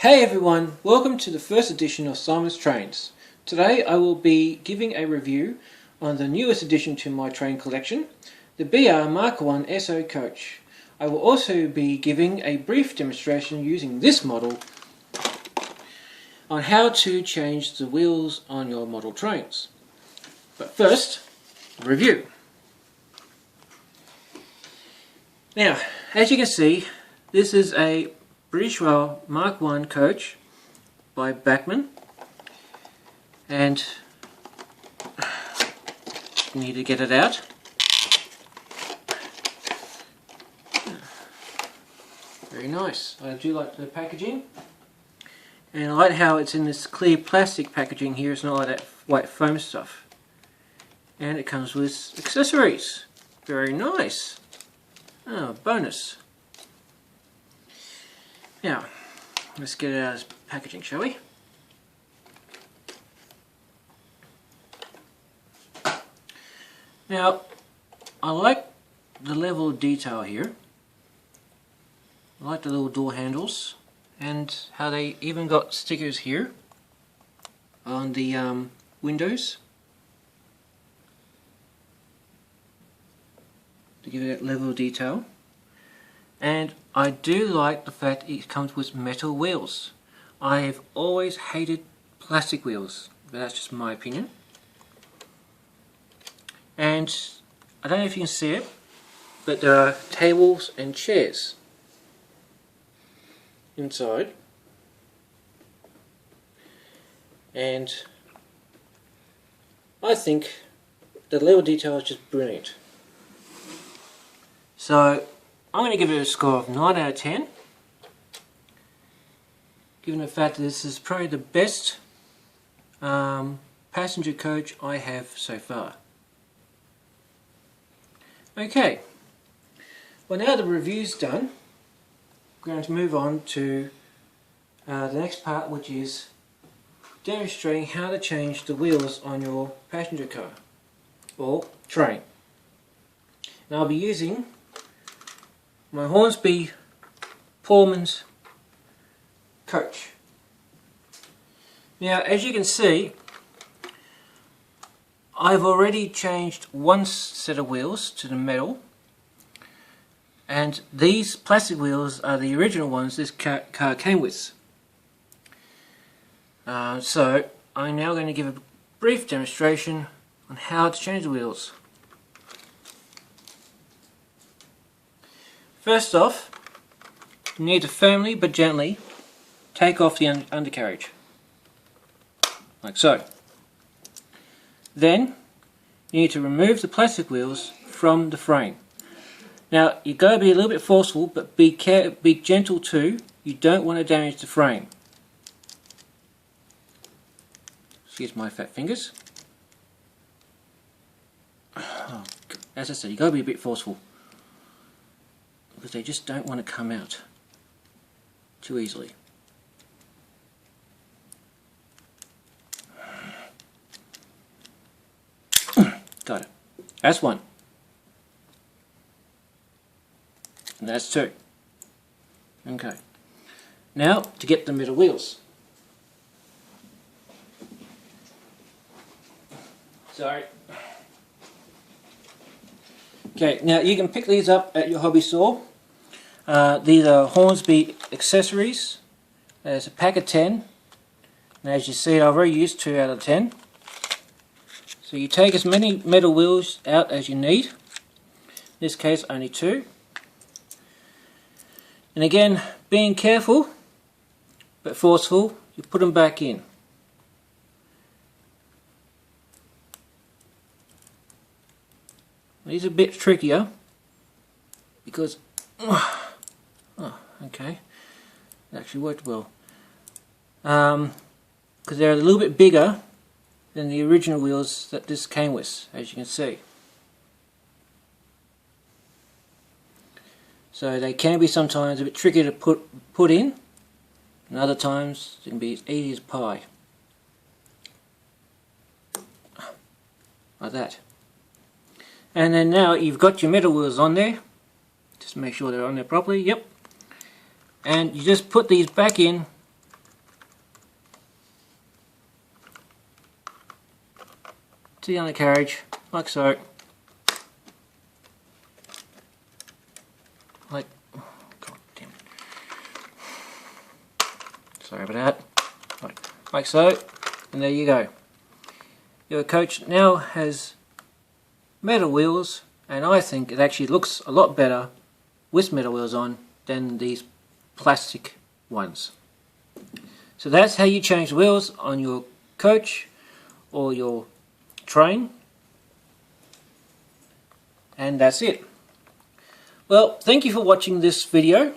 Hey everyone, welcome to the first edition of Simon's Trains. Today I will be giving a review on the newest addition to my train collection, the BR MK1 SO coach. I will also be giving a brief demonstration using this model on how to change the wheels on your model trains. But first, review. Now, as you can see, this is a British Rail Mark 1 coach by Bachmann, and you need to get it out. Very nice. I do like the packaging, and I like how it's in this clear plastic packaging here. It's not like that white foam stuff, and it comes with accessories. Very nice. Oh, bonus. Now, let's get it out of this packaging, shall we? Now, I like the level of detail here. I like the little door handles and how they even got stickers here on the windows to give it that level of detail. And I do like the fact it comes with metal wheels. I have always hated plastic wheels, but that's just my opinion. And I don't know if you can see it, but there are tables and chairs inside. And I think the level of detail is just brilliant. So I'm going to give it a score of 9 out of 10, given the fact that this is probably the best passenger coach I have so far. Okay, well, now the review's done, we're going to move on to the next part, which is demonstrating how to change the wheels on your passenger car or train. And I'll be using my Hornsby Pullman's coach. Now, as you can see, I've already changed one set of wheels to the metal, and these plastic wheels are the original ones this car came with. So I'm now going to give a brief demonstration on how to change the wheels. First off, you need to firmly but gently take off the undercarriage, like so. Then you need to remove the plastic wheels from the frame. Now you've got to be a little bit forceful, but be gentle too. You don't want to damage the frame. Excuse my fat fingers. Oh, as I said, you've got to be a bit forceful, because they just don't want to come out too easily. Got it. That's one. And that's two. Okay. Now to get the middle wheels. Sorry. Okay, now you can pick these up at your hobby store. These are Hornsby accessories. There's a pack of 10. And as you see, I've already used 2 out of 10. So you take as many metal wheels out as you need. In this case, only 2. And again, being careful but forceful, you put them back in. These are a bit trickier because okay, it actually worked well, because they're a little bit bigger than the original wheels that this came with, as you can see. So they can be sometimes a bit tricky to put in, and other times they can be as easy as pie, like that. And then now you've got your metal wheels on there. Just make sure they're on there properly. Yep. And you just put these back in to the undercarriage, like so. Like, God damn it. Sorry about that. Like so, and there you go. Your coach now has metal wheels, and I think it actually looks a lot better with metal wheels on than these plastic ones. So that's how you change the wheels on your coach or your train, and that's it. Well, thank you for watching this video.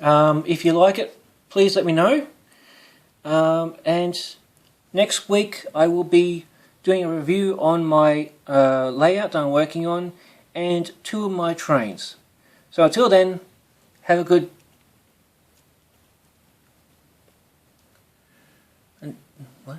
If you like it, please let me know. And next week I will be doing a review on my layout that I'm working on and 2 of my trains. So until then, have a good... What?